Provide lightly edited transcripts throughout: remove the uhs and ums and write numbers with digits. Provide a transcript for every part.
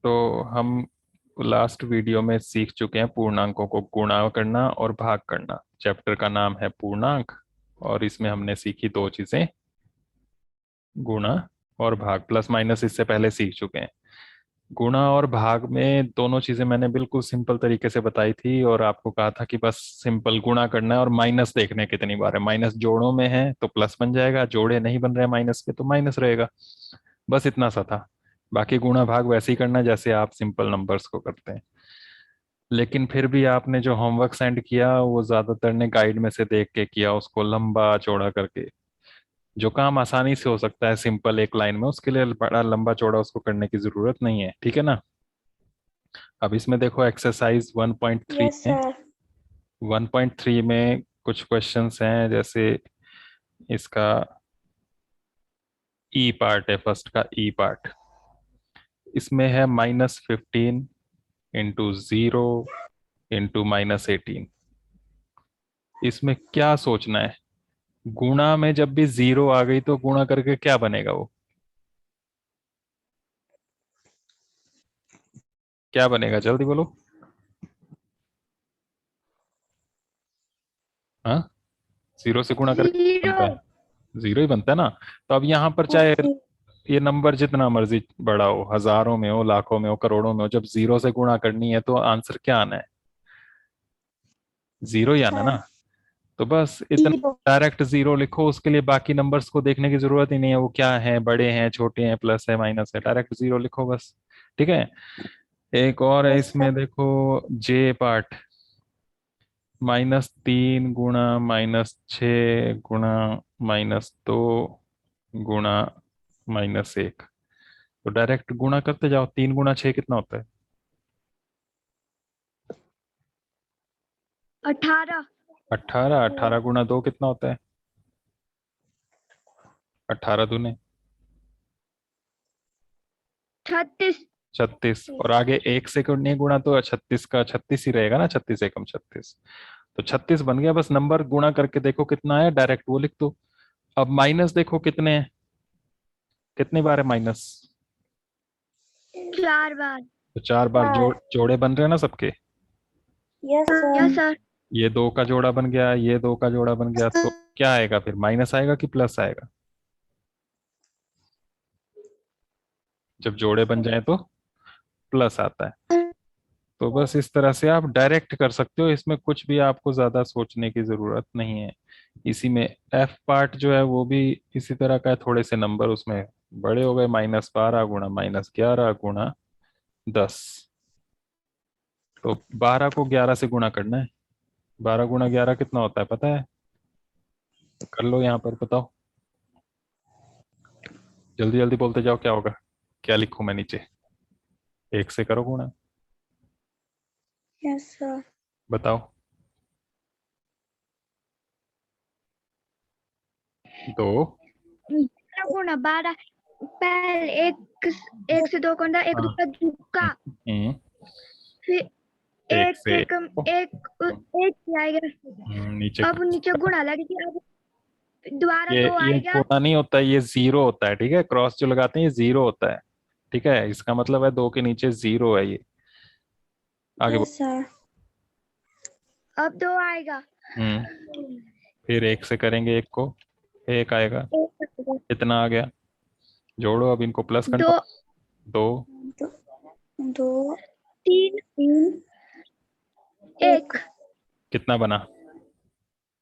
तो हम last video में सीख चुके हैं पूर्णांकों को गुणा करना और भाग करना। चैप्टर का नाम है पूर्णांक, और इसमें हमने सीखी दो चीजें, गुणा और भाग। प्लस माइनस इससे पहले सीख चुके हैं। गुणा और भाग में दोनों चीजें मैंने बिल्कुल सिंपल तरीके से बताई थी, और आपको कहा था कि बस सिंपल गुणा करना है और माइनस देखने हैं कितनी बार है। माइनस जोड़ों में है तो प्लस बन जाएगा, जोड़े नहीं बन रहे माइनस के तो माइनस रहेगा। बस इतना सा था। बाकी गुणा भाग वैसे ही करना जैसे आप सिंपल नंबर्स को करते हैं। लेकिन फिर भी आपने जो होमवर्क सेंड किया वो ज्यादातर ने गाइड में से देख के किया, उसको लंबा चौड़ा करके। जो काम आसानी से हो सकता है सिंपल एक लाइन में, उसके लिए बड़ा लंबा चौड़ा उसको करने की जरूरत नहीं है, ठीक है ना। अब इसमें देखो एक्सरसाइज 1.3 यस में, सर। 1.3 में कुछ क्वेश्चंस हैं। जैसे इसका ई पार्ट है, फर्स्ट का ई पार्ट। इसमें है -15 इंटू 0 इंटू -18। इसमें क्या सोचना है? गुणा में जब भी 0 आ गई तो गुणा करके क्या बनेगा वो? क्या बनेगा जल्दी बोलो। हाँ, 0 से गुणा करके क्या जीरो। बनता है? 0 ही बनता है ना। तो अब यहाँ पर चाहे ओके। ये नंबर जितना मर्जी बड़ा हो, हजारों में हो, लाखों में हो, करोड़ों में हो, जब 0 से गुणा करनी है तो आंसर क्या आना है? 0 ही आना ना। सर तो बस इतना जीरो। डायरेक्ट 0 लिखो, उसके लिए बाकी नंबर्स को देखने की जरूरत ही नहीं है, वो क्या है, बड़े हैं, छोटे हैं, प्लस है, माइनस है, डायरेक्ट 0 लिखो बस। ठीक है। एक और है यस इसमें, सर। देखो जे पार्ट। -3 गुणा -6 गुणा -2 गुणा -1। तो डायरेक्ट गुणा करते जाओ। 3 गुणा 6 कितना होता है? 18। 18। 18 गुणा 2 कितना होता है? 18 दूने 36। 36। और आगे एक से नहीं गुणा तो 36 का 36 ही रहेगा ना, 36 एकम 36। तो 36 बन गया। बस नंबर गुणा करके देखो कितना है, डायरेक्ट वो लिख दो। अब माइनस देखो कितने हैं, कितनी बार है माइनस? 4 बार। तो 4 बार जोड़े बन रहे हैं ना सबके। Yes yes sir. सर। ये 2 का जोड़ा बन गया, ये 2 का जोड़ा बन गया, तो क्या आएगा फिर? माइनस आएगा कि प्लस आएगा? जब जोड़े बन जाए तो प्लस आता है। तो बस इस तरह से आप डायरेक्ट कर सकते हो, इसमें कुछ भी आपको ज्यादा सोचने की जरूरत नहीं है। इसी में एफ पार्ट जो है वो भी इसी तरह का है। थोड़े से नंबर उसमें बड़े हो गए, -12 गुणा -11 गुणा 10। तो 12 को 11 से गुणा करना है। 12 गुणा 11 कितना होता है पता है? कर लो यहाँ पर, बताओ। जल्दी जल्दी बोलते जाओ, क्या होगा? क्या लिखूं मैं नीचे? एक से करो गुणा, यस सर। बताओ। 2। गुणा 12। पहले एक से 2 करना, एक हाँ। दूसरा दुक्का। हम्म, फिर एक एक से एकम एक एक ही आएगा। नीचे अब नीचे गुणा लगेगी। अब दोबारा ये 2 ये आएगा। गुणा नहीं होता है, ये 0 होता है, ठीक है। क्रॉस जो लगाते हैं ये 0 होता है, ठीक है। इसका मतलब है 2 के नीचे 0 है ये। आगे यस सर। अब 2 आएगा। फिर एक से करेंगे, एक को, एक आएगा। कितना आ गया? जोड़ो अब इनको, प्लस करना। 2 2। 2 3 1 कितना बना?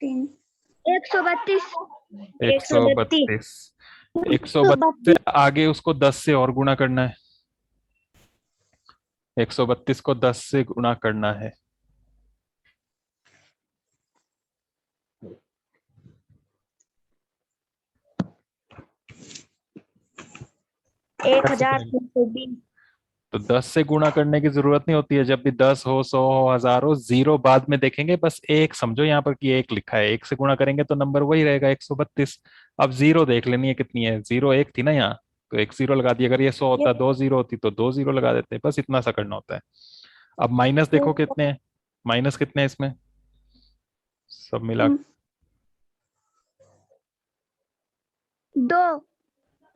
3 132। 132। 132 से आगे उसको 10 से और गुणा करना है। 132 को 10 से गुणा करना है। 1320। तो 10 से गुणा करने की जरूरत नहीं होती है। जब भी 10 हो, 100 हो, 1000 हो, 0 बाद में देखेंगे। बस एक समझो यहाँ पर कि एक लिखा है, एक से गुणा करेंगे तो नंबर वही रहेगा 132। अब 0 देख लेनी है कितनी है। 0 एक थी ना यहाँ, तो एक 0 लगा दी। अगर ये 100 होता, 2 0 होती तो 2 0 लगा देते। बस इतना सा करना होता है। अब माइनस देखो कितने हैं, माइनस कितने हैं इसमें सब मिला के? 2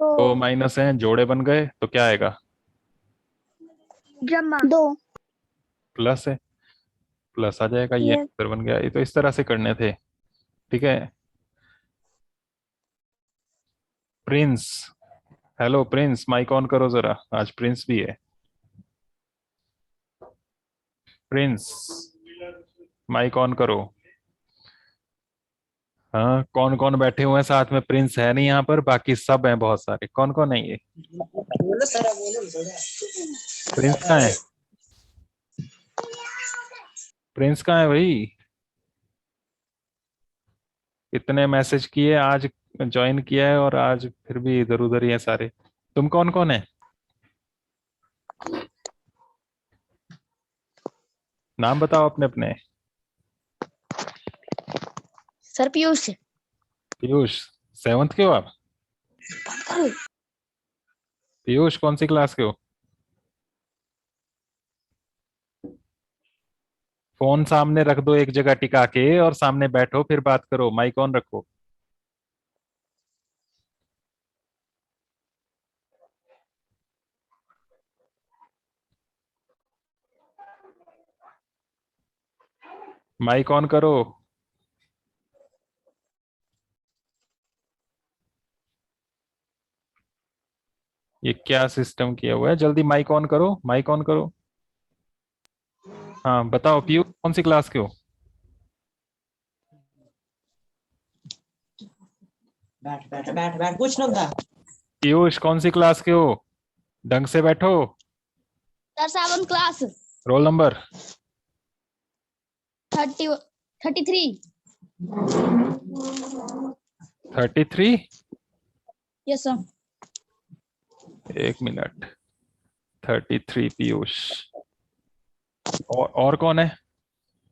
तो माइनस हैं, जोड़े बन गए तो क्या आएगा? जमा 2। प्लस है, प्लस आ जाएगा, ये Yes. आंसर बन गया। ये तो इस तरह से करने थे, ठीक है। Prince, hello Prince, mic on करो जरा, आज प्रिंस भी है। प्रिंस, माइक ऑन करो। हाँ, कौन कौन बैठे हुए हैं साथ में? प्रिंस है नहीं यहाँ पर, बाकी सब हैं बहुत सारे। कौन कौन है ये? प्रिंस कहाँ है? प्रिंस कहाँ है भाई? इतने मैसेज किए, आज ज्वाइन किया है और आज फिर भी इधर उधर ही है सारे। तुम कौन कौन है? नाम बताओ अपने अपने। सर पीयूष। पीयूष, 7th के हो आप? पीयूष कौन सी क्लास के हो? फोन सामने रख दो एक जगह टिका के और सामने बैठो, फिर बात करो। माइक ऑन रखो। माइक ऑन करो। ये क्या सिस्टम किया हुआ है? जल्दी माइक ऑन करो, माइक ऑन करो। हाँ बताओ, पीयूष कौन सी क्लास के हो? बैठ बैठ बैठ बैठ कुछ ना था। पीयूष कौन सी क्लास के हो? ढंग से बैठो। Sir 7th class. Roll number? 33। 33? Yes sir. एक मिनट। 33 पीयूष। और कौन है?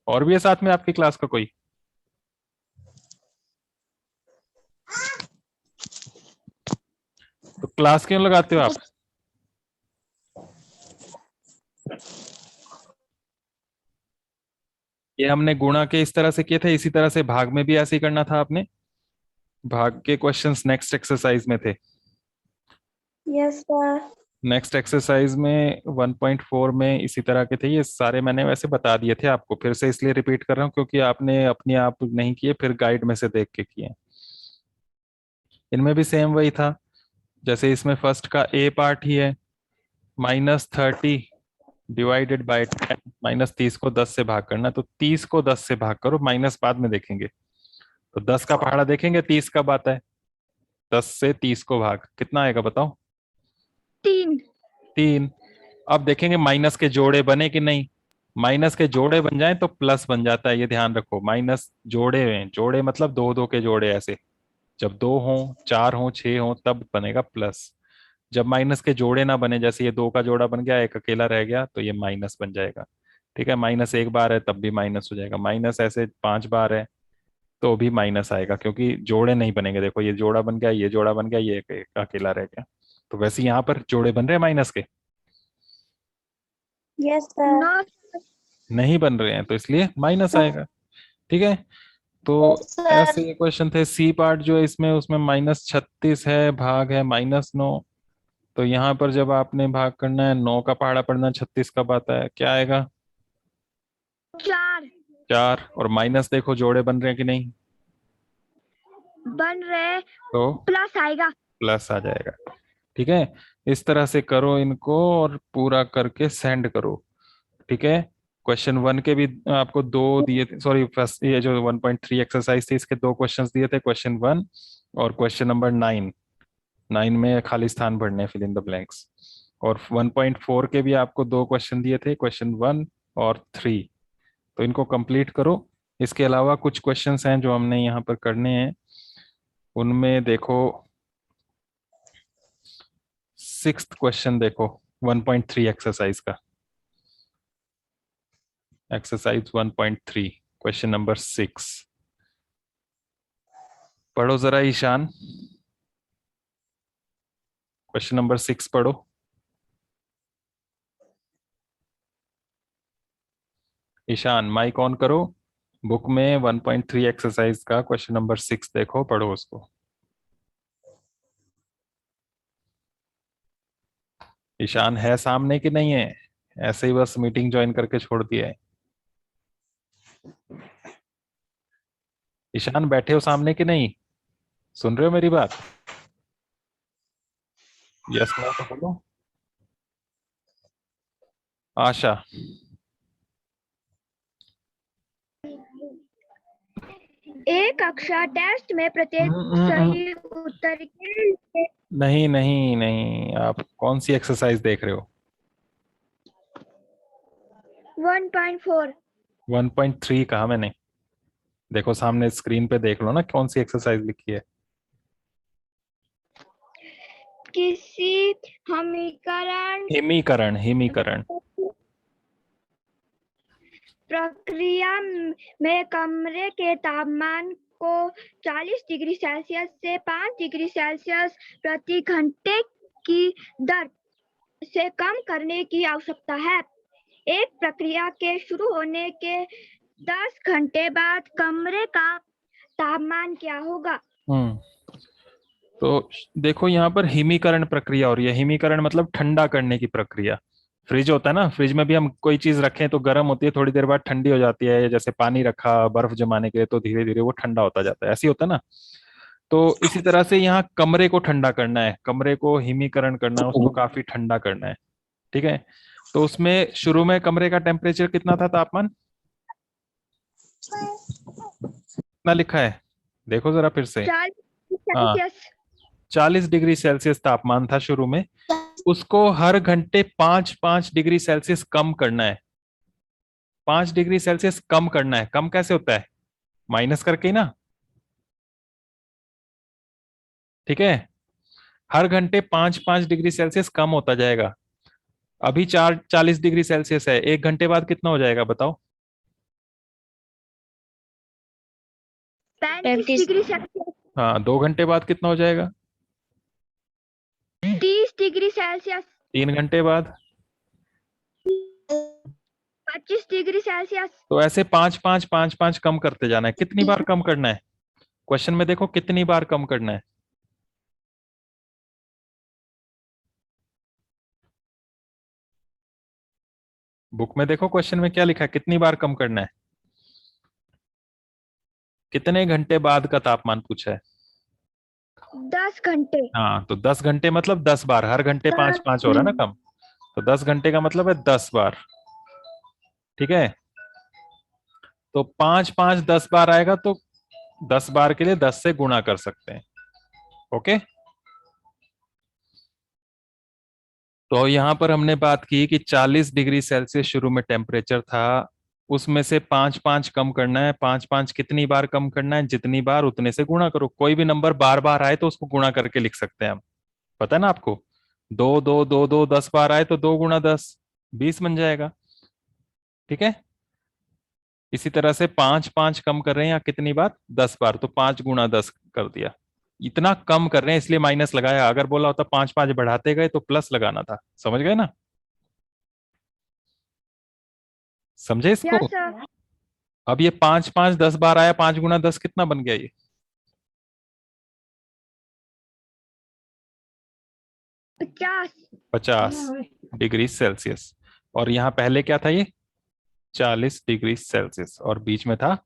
और भी है साथ में आपकी क्लास का कोई? तो क्लास क्यों लगाते हो आप? ये हमने गुणा के इस तरह से किए थे, इसी तरह से भाग में भी ऐसे ही करना था आपने। भाग के क्वेश्चंस नेक्स्ट एक्सरसाइज में थे। Yes sir. नेक्स्ट एक्सरसाइज में 1.4 में इसी तरह के थे। ये सारे मैंने वैसे बता दिए थे आपको, फिर से इसलिए रिपीट कर रहा हूँ क्योंकि आपने अपने आप नहीं किए, फिर गाइड में से देख के किए। इनमें भी सेम वही था, जैसे इसमें फर्स्ट का ए पार्ट ही है, -30 डिवाइडेड बाय 10। -30 को 10 से भाग करना, तो 30 को 10 से भाग करो, माइनस बाद में देखेंगे। तो 10 का पहाड़ा देखेंगे 30 कब आता है। 10 से 30 को भाग, कितना आएगा बताओ? 3। 3। अब देखेंगे माइनस के जोड़े बने कि नहीं। माइनस के जोड़े बन जाए तो प्लस बन जाता है, ये ध्यान रखो। माइनस जोड़े हैं, जोड़े मतलब दो दो के जोड़े, ऐसे जब 2 हो, 4 हो, 6 हो तब बनेगा प्लस। जब माइनस के जोड़े ना बने, जैसे ये 2 का जोड़ा बन गया, एक अकेला रह गया, तो ये माइनस बन जाएगा। ठीक है, माइनस एक बार है तब भी माइनस हो जाएगा। माइनस ऐसे 5 बार है तो भी माइनस आएगा, क्योंकि जोड़े नहीं बनेंगे। देखो ये जोड़ा बन गया, ये जोड़ा बन गया, ये एक अकेला रह गया। तो वैसे यहाँ पर जोड़े बन रहे हैं माइनस के? Yes sir. 9। नहीं बन रहे हैं, तो इसलिए माइनस आएगा। ठीक है, तो सर। ऐसे ये क्वेश्चन थे। सी पार्ट जो है इसमें, उसमें -36 है, भाग है -9। तो यहाँ पर जब आपने भाग करना है, 9 का पहाड़ा पढ़ना, 36 कब आता है, क्या आएगा? 4 4। और माइनस देखो जोड़े बन रहे हैं कि नहीं, बन रहे, तो प्लस आएगा। प्लस आ जाएगा। ठीक है, इस तरह से करो इनको और पूरा करके सेंड करो। ठीक है, क्वेश्चन 1 के भी आपको 2 दिए थे, सॉरी फर्स्ट ये जो 1.3 एक्सरसाइज थी इसके 2 क्वेश्चंस दिए थे, क्वेश्चन 1 और क्वेश्चन नंबर 9। 9 में खाली स्थान भरने, फिल इन द ब्लैंक्स। और 1.4 के भी आपको 2 क्वेश्चन दिए थे, क्वेश्चन 1 और 3। तो इनको कंप्लीट करो। इसके अलावा कुछ क्वेश्चंस हैं जो हमने यहाँ पर करने हैं। उनमें देखो 6th क्वेश्चन देखो, 1.3 एक्सरसाइज का, एक्सरसाइज 1.3 क्वेश्चन नंबर 6। पढ़ो जरा ईशान, क्वेश्चन नंबर 6 पढ़ो। ईशान माइक ऑन करो। बुक में 1.3 एक्सरसाइज का क्वेश्चन नंबर 6 देखो, पढ़ो उसको। ईशान है सामने कि नहीं है? ऐसे ही बस मीटिंग ज्वाइन करके छोड़ दिया है। ईशान बैठे हो सामने कि नहीं, सुन रहे हो मेरी बात? यस नो तो बोलो। आशा। एक कक्षा टेस्ट में प्रत्येक सही उत्तर के लिए नहीं नहीं नहीं, आप कौन सी एक्सरसाइज देख रहे हो? 1.4 1.3 कहा मैंने? देखो सामने स्क्रीन पे देख लो ना, कौन सी एक्सरसाइज लिखी है। किसी समीकरण हिमीकरण, हिमीकरण। प्रक्रिया में कमरे के तापमान को 40 डिग्री सेल्सियस से 5 डिग्री सेल्सियस प्रति घंटे की दर से कम करने की आवश्यकता है। एक प्रक्रिया के शुरू होने के 10 घंटे बाद कमरे का तापमान क्या होगा? तो देखो यहाँ पर हिमीकरण प्रक्रिया हो रही है। हिमीकरण मतलब ठंडा करने की प्रक्रिया। फ्रिज होता है ना, फ्रिज में भी हम कोई चीज रखें तो गर्म होती है, थोड़ी देर बाद ठंडी हो जाती है। जैसे पानी रखा बर्फ जमाने के लिए तो धीरे धीरे वो ठंडा होता जाता है, ऐसे ही होता है ना। तो इसी तरह से यहाँ कमरे को ठंडा करना है, कमरे को हिमीकरण करना है, उसको काफी ठंडा करना है। ठीक है, तो उसमें शुरू में कमरे का टेम्परेचर कितना था, तापमान कितना लिखा है? देखो जरा फिर से। 40 हाँ, सेल्सियस 40 डिग्री सेल्सियस तापमान था शुरू में। उसको हर घंटे 5-5 डिग्री सेल्सियस कम करना है। 5 डिग्री सेल्सियस कम करना है। कम कैसे होता है? माइनस करके ही ना। ठीक है, हर घंटे 5-5 डिग्री सेल्सियस कम होता जाएगा। अभी 40 डिग्री सेल्सियस है, 1 घंटे बाद कितना हो जाएगा बताओ? 35 डिग्री सेल्सियस हाँ, 2 घंटे बाद कितना हो जाएगा? 30 डिग्री सेल्सियस 3 घंटे बाद? 25 डिग्री सेल्सियस तो ऐसे 5-5 5-5 कम करते जाना है। कितनी बार कम करना है? क्वेश्चन में देखो कितनी बार कम करना है। बुक में देखो क्वेश्चन में क्या लिखा है, कितनी बार कम करना है। कितने घंटे बाद का तापमान पूछा है? 10 घंटे हाँ, तो 10 घंटे मतलब 10 बार। हर घंटे 5-5 हो रहा है ना कम, तो 10 घंटे का मतलब है 10 बार। ठीक है, तो 5-5 10 बार आएगा, तो 10 बार के लिए 10 से गुणा कर सकते हैं। ओके, तो यहां पर हमने बात की कि 40 डिग्री सेल्सियस शुरू में टेम्परेचर था, उसमें से 5-5 कम करना है। 5-5 कितनी बार कम करना है? जितनी बार उतने से गुणा करो। कोई भी नंबर बार बार आए तो उसको गुणा करके लिख सकते हैं हम, पता है ना आपको। 2 2 2 2 10 बार आए तो 2 गुणा 10 20 बन जाएगा। ठीक है, इसी तरह से 5-5 कम कर रहे हैं, या कितनी बार? 10 बार, तो 5 गुणा 10 कर दिया। इतना कम कर रहे हैं इसलिए माइनस लगाया। अगर बोला होता 5-5 बढ़ाते गए तो प्लस लगाना था। समझ गए ना? समझे इसको? यस सर अब ये 5-5 10 बार आया, 5 गुणा 10 कितना बन गया ये? 50 50 डिग्री सेल्सियस। और यहाँ पहले क्या था ये? 40 डिग्री सेल्सियस, और बीच में था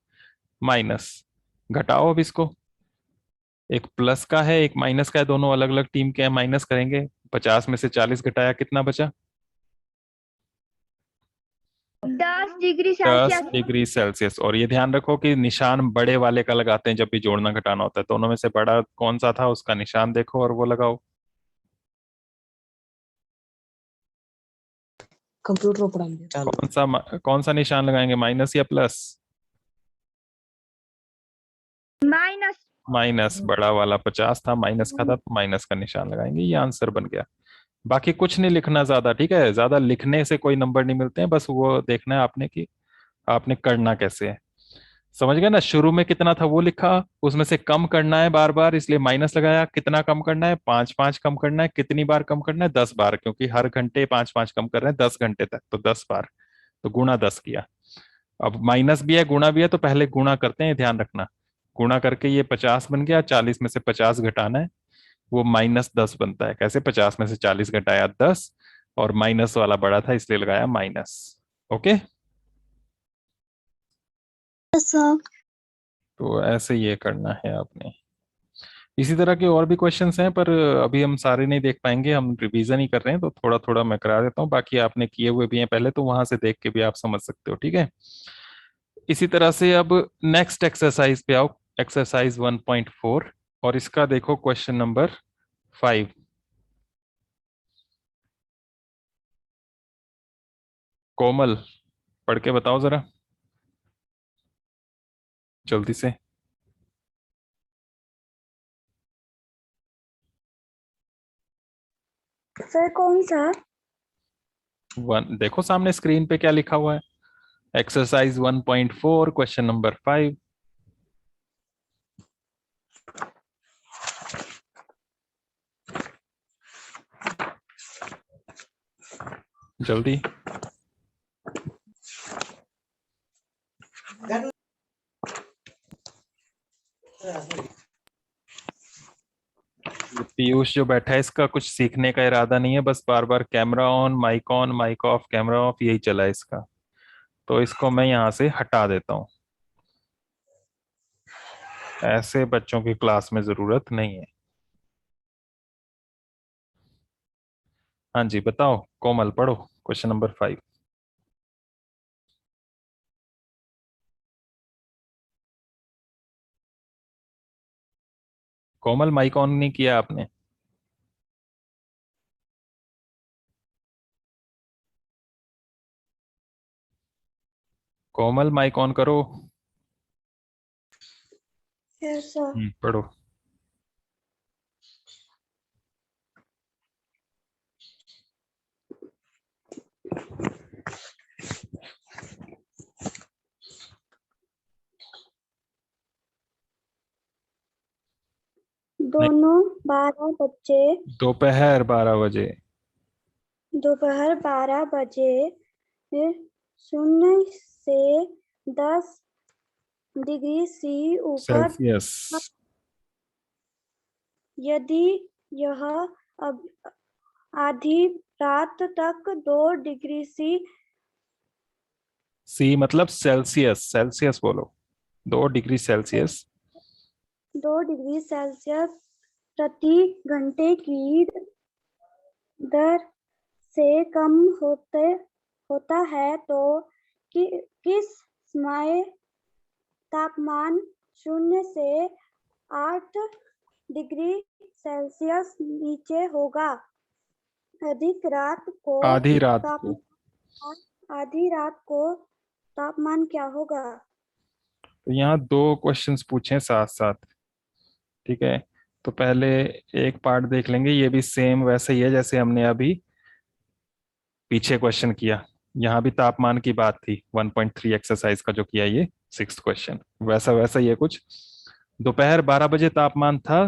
माइनस। घटाओ अब इसको, एक प्लस का है एक माइनस का है, दोनों अलग अलग टीम के हैं, माइनस करेंगे। 50 में से 40 घटाया, कितना बचा? 10 डिग्री 10 सेल्सियस डिग्री सेल्सियस। और ये ध्यान रखो कि निशान बड़े वाले का लगाते हैं जब भी जोड़ना घटाना होता है। दोनों में से बड़ा कौन सा था उसका निशान देखो और वो लगाओ। कंप्यूटर पढ़ाएंगे चलो। कौन सा निशान लगाएंगे, माइनस या प्लस? Minus minus. बड़ा वाला 50 था, माइनस का था, तो माइनस का निशान लगाएंगे। ये आंसर बन गया। बाकी कुछ नहीं लिखना ज्यादा, ठीक है? ज्यादा लिखने से कोई नंबर नहीं मिलते हैं, बस वो देखना है आपने कि आपने करना कैसे है। समझ गए ना? शुरू में कितना था वो लिखा, उसमें से कम करना है बार बार, इसलिए माइनस लगाया। कितना कम करना है? 5-5 कम करना है। कितनी बार कम करना है? 10 बार, क्योंकि हर घंटे 5-5 कम कर रहे हैं 10 घंटे तक, तो 10 बार, तो गुणा 10 किया। अब माइनस भी है गुणा भी है, तो पहले गुणा करते हैं, ध्यान रखना। गुणा करके ये 50 बन गया, 40 में से 50 घटाना है, वो -10 बनता है। कैसे? 50 में से 40 घटाया 10, और माइनस वाला बड़ा था इसलिए लगाया माइनस। Okay, yes sir. तो ऐसे ये करना है आपने। इसी तरह के और भी क्वेश्चंस हैं, पर अभी हम सारे नहीं देख पाएंगे, हम रिवीजन ही कर रहे हैं, तो थोड़ा थोड़ा मैं करा देता हूँ। बाकी आपने किए हुए भी हैं पहले, तो वहां से देख के भी आप समझ सकते हो। ठीक है, इसी तरह से अब नेक्स्ट एक्सरसाइज पे आओ, एक्सरसाइज 1.4, और इसका देखो क्वेश्चन नंबर 5। कोमल, पढ़ के बताओ जरा जल्दी से। सर कौन सा? देखो सामने स्क्रीन पे क्या लिखा हुआ है, एक्सरसाइज 1.4 क्वेश्चन नंबर 5। जल्दी। ये पीयूष जो बैठा है, इसका कुछ सीखने का इरादा नहीं है, बस बार बार camera on mic off, camera off, यही चला है इसका। तो इसको मैं यहाँ से हटा देता हूँ, ऐसे बच्चों की क्लास में जरूरत नहीं है। हाँ जी बताओ कोमल, पढ़ो question number 5। Komal, mic on नहीं किया आपने? कोमल माइक ऑन करो। Yes sir. पढ़ो। दोनों 12 बजे दोपहर 12 बजे। दोपहर 12 बजे 0 से 10 डिग्री सी ऊपर, सेल्सियस। यदि यह अब आधी रात तक 2 डिग्री सी मतलब सेल्सियस, सेल्सियस बोलो, 2 डिग्री सेल्सियस 2 डिग्री सेल्सियस प्रति घंटे की दर से कम होता है तो किस समय तापमान 0 से 8 डिग्री सेल्सियस नीचे होगा? अधिक रात को आधी रात को। तापमान आधी रात को तापमान क्या होगा? तो यहाँ 2 क्वेश्चंस पूछे साथ साथ। ठीक है, तो पहले एक पार्ट देख लेंगे, ये भी सेम वैसे ही है जैसे हमने अभी पीछे क्वेश्चन किया। यहाँ भी तापमान की बात थी, 1.3 एक्सरसाइज का जो किया, ये 6th क्वेश्चन वैसा वैसा ही है कुछ। दोपहर 12 बजे तापमान था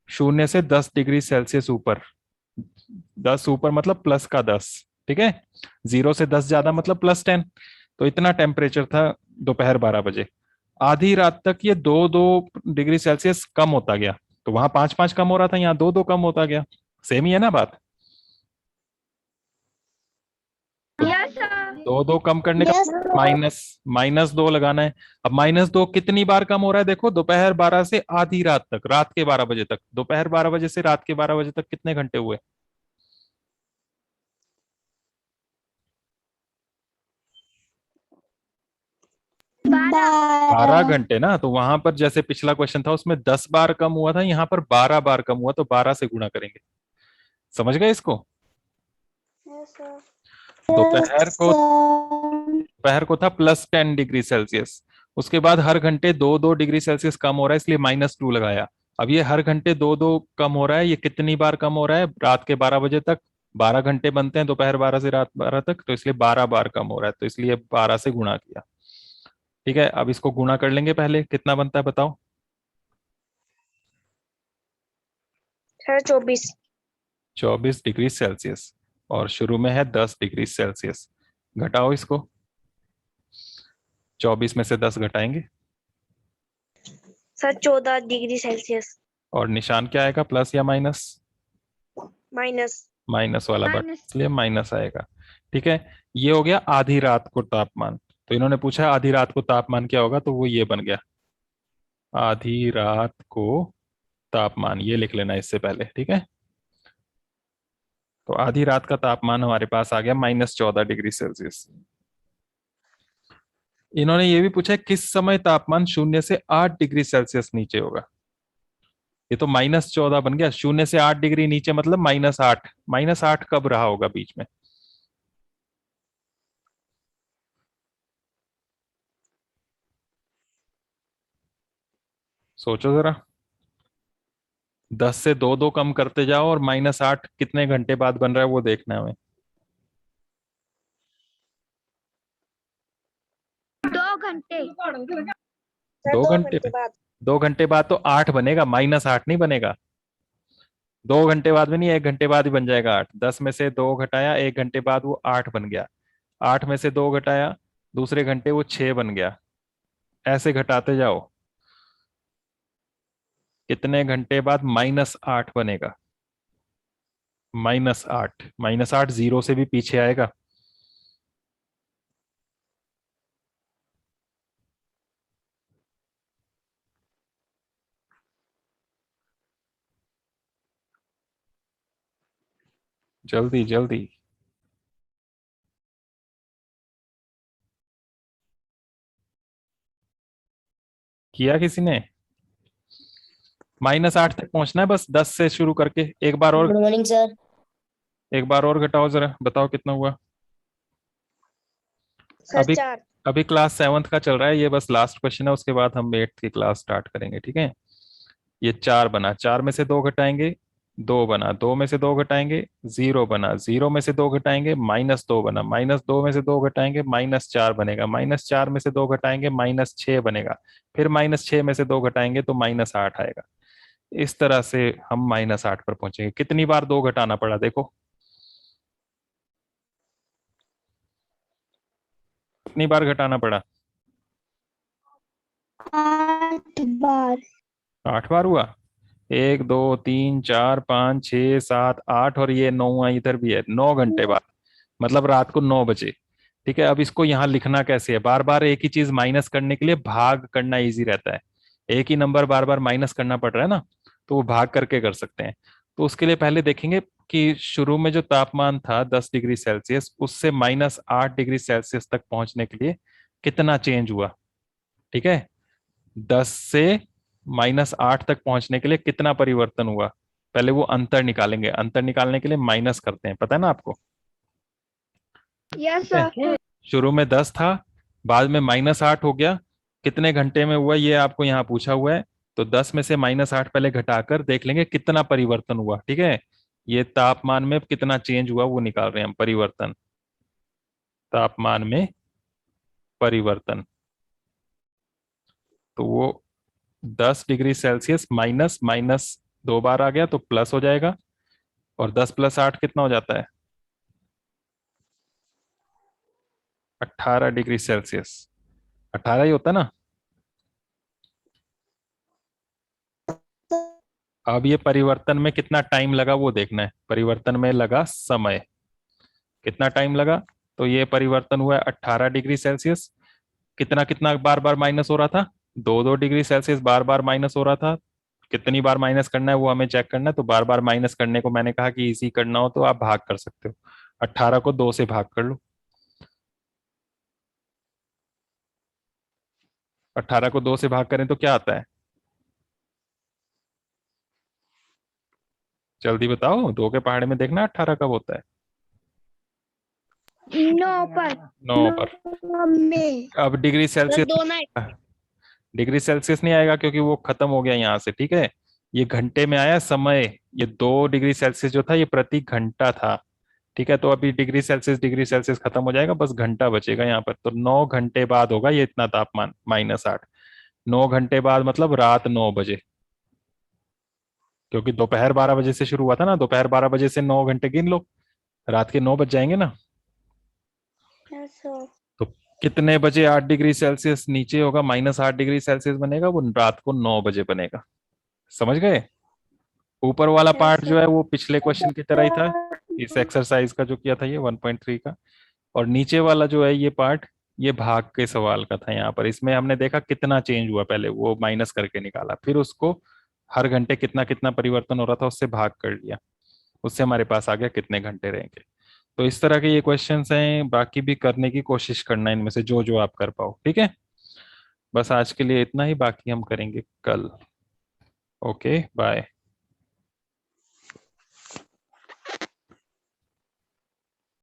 0 से 10 डिग्री सेल्सियस ऊपर। 10 ऊपर मतलब +10। ठीक है, 0 से 10 ज्यादा मतलब +10। तो इतना टेम्परेचर था दोपहर 12 बजे। आधी रात तक ये 2-2 डिग्री सेल्सियस कम होता गया, तो वहां 5-5 कम हो रहा था, यहाँ 2-2 कम होता गया। सेम ही है ना बात? Yes sir. 2-2 कम करने का यस -2 लगाना है। अब -2 कितनी बार कम हो रहा है, देखो दोपहर 12 से आधी रात तक, रात के 12 बजे तक। दोपहर 12 बजे से रात के 12 बजे तक कितने घंटे हुए? 12 घंटे ना। तो वहां पर जैसे पिछला क्वेश्चन था उसमें 10 बार कम हुआ था, यहाँ पर 12 बार कम हुआ, तो 12 से गुणा करेंगे। समझ गए इसको? Yes sir. दोपहर को था +10 डिग्री सेल्सियस। उसके बाद हर घंटे 2-2 डिग्री सेल्सियस कम हो रहा है, इसलिए -2 लगाया। अब ये हर घंटे 2-2 कम हो रहा है, ये कितनी बार कम हो रहा है? रात के 12 बजे तक 12 घंटे बनते हैं, दोपहर 12 से रात 12 तक, तो इसलिए 12 बार कम हो रहा है, तो इसलिए 12 से गुणा किया। ठीक है, अब इसको गुणा कर लेंगे, पहले कितना बनता है बताओ? सर 24। 24 डिग्री सेल्सियस, और शुरू में है 10 डिग्री सेल्सियस। घटाओ इसको, 24 में से 10 घटाएंगे, सर 14 डिग्री सेल्सियस। और निशान क्या आएगा, प्लस या माइनस? माइनस। माइनस वाला बटन, माइनस। इसलिए माइनस आएगा। ठीक है, ये हो गया आधी रात को तापमान। तो इन्होंने पूछा है आधी रात को तापमान क्या होगा, तो वो ये बन गया आधी रात को तापमान, ये लिख लेना इससे पहले। ठीक है, तो आधी रात का तापमान हमारे पास आ गया -14 डिग्री सेल्सियस। इन्होंने ये भी पूछा है किस समय तापमान 0 से 8 डिग्री सेल्सियस नीचे होगा। ये तो -14 बन गया, 0 से 8 डिग्री नीचे मतलब -8। -8 कब रहा होगा बीच में? सोचो जरा, 10 से दो दो कम करते जाओ और -8 कितने घंटे बाद बन रहा है वो देखना है हमें। 2 घंटे। सर 2 घंटे 2 घंटे बाद। 2 घंटे बाद तो 8 बनेगा, -8 नहीं बनेगा। 2 घंटे बाद में नहीं, 1 घंटे बाद ही बन जाएगा 8। 10 में से 2 घटाया 1 घंटे बाद वो 8 बन गया। 8 में से 2 घटाया दूसरे घंटे वो 6 बन गया। ऐसे घटाते जाओ, कितने घंटे बाद -8 बनेगा? -8, -8 जीरो से भी पीछे आएगा। जल्दी जल्दी। किया किसी ने? -8 तक पहुंचना है बस, 10 से शुरू करके। एक बार और, गुड मॉर्निंग सर। एक बार और घटाओ जरा, बताओ कितना हुआ। सर अभी 4। अभी क्लास 7th का चल रहा है, ये बस लास्ट क्वेश्चन है, उसके बाद हम 8th की क्लास स्टार्ट करेंगे। ठीक है, ये 4 बना, 4 में से 2 घटाएंगे 2 बना, 2 में से 2 घटाएंगे 0 बना, 0 में से 2 घटाएंगे -2 बना, -2 में से 2 घटाएंगे -4 बनेगा, -4 में से 2 घटाएंगे -6 बनेगा, फिर -6 में से 2 घटाएंगे तो -8 आएगा। इस तरह से हम -8 पर पहुंचेंगे। कितनी बार 2 घटाना पड़ा देखो, कितनी बार घटाना पड़ा? 8 बार। 8 बार हुआ। 1 2 3 4 5 6 7 8 और ये 9वां इधर भी है, 9 घंटे बाद, मतलब रात को 9 बजे। ठीक है, अब इसको यहाँ लिखना कैसे है? बार बार एक ही चीज माइनस करने के लिए भाग करना इजी रहता है। एक ही नंबर बार बार माइनस करना पड़ रहा है ना, तो वो भाग करके कर सकते हैं। तो उसके लिए पहले देखेंगे कि शुरू में जो तापमान था 10 डिग्री सेल्सियस, उससे -8 डिग्री सेल्सियस तक पहुंचने के लिए कितना चेंज हुआ। ठीक है, 10 से -8 तक पहुंचने के लिए कितना परिवर्तन हुआ, पहले वो अंतर निकालेंगे। अंतर निकालने के लिए माइनस करते हैं, पता है ना आपको? यस ठीक है, सर। शुरू में 10 था, बाद में -8 हो गया, कितने घंटे में हुआ ये आपको यहाँ पूछा हुआ है। तो 10 में से -8 पहले घटाकर देख लेंगे कितना परिवर्तन हुआ। ठीक है, ये तापमान में कितना चेंज हुआ वो निकाल रहे हैं हम, परिवर्तन, तापमान में परिवर्तन। तो वो 10 डिग्री सेल्सियस माइनस माइनस 2 बार आ गया तो प्लस हो जाएगा, और 10 + 8 कितना हो जाता है? 18 डिग्री सेल्सियस। 18 ही होता है ना। अब ये परिवर्तन में कितना टाइम लगा वो देखना है, परिवर्तन में लगा समय, कितना टाइम लगा। तो ये परिवर्तन हुआ है 18 डिग्री सेल्सियस। कितना कितना बार बार माइनस हो रहा था? 2 2 डिग्री सेल्सियस बार बार माइनस हो रहा था। कितनी बार माइनस करना है वो हमें चेक करना है, तो बार बार माइनस करने को मैंने कहा कि इजी करना हो तो आप भाग कर सकते हो। 18 को 2 से भाग कर लो, 18 को 2 से भाग करें तो क्या आता है? जल्दी बताओ, 2 के पहाड़े में देखना 18 कब होता है। 9 पर। 9 पर। अब डिग्री सेल्सियस, 2 ना। डिग्री सेल्सियस नहीं आएगा क्योंकि वो खत्म हो गया यहाँ से। ठीक है, ये घंटे में आया समय। ये 2 डिग्री सेल्सियस जो था ये प्रति घंटा था। ठीक है, तो अभी डिग्री सेल्सियस खत्म हो जाएगा, बस घंटा बचेगा यहाँ पर। तो 9 घंटे बाद होगा ये इतना तापमान, -8। 9 घंटे बाद मतलब रात 9 बजे, क्योंकि दोपहर 12 बजे से शुरू हुआ था ना, दोपहर 12 बजे से 9 घंटे गिन लो, रात के 9 बज जाएंगे ना। तो कितने बजे 8 डिग्री सेल्सियस नीचे होगा, -8 डिग्री सेल्सियस बनेगा, वो रात को 9 बजे बनेगा। समझ गए? ऊपर वाला पार्ट जो है वो पिछले क्वेश्चन की तरह ही था, इस एक्सरसाइज का जो किया था ये 1.3 का। और नीचे वाला जो है ये पार्ट, ये भाग के सवाल का था। यहाँ पर इसमें हमने देखा कितना चेंज हुआ, पहले वो माइनस करके निकाला, फिर उसको हर घंटे कितना कितना परिवर्तन हो रहा था उससे भाग कर लिया, उससे हमारे पास आ गया कितने घंटे रहेंगे। तो इस तरह के ये क्वेश्चंस हैं, बाकी भी करने की कोशिश करना इनमें से जो जो आप कर पाओ, ठीक है। बस आज के लिए इतना ही, बाकी हम करेंगे कल। Okay bye.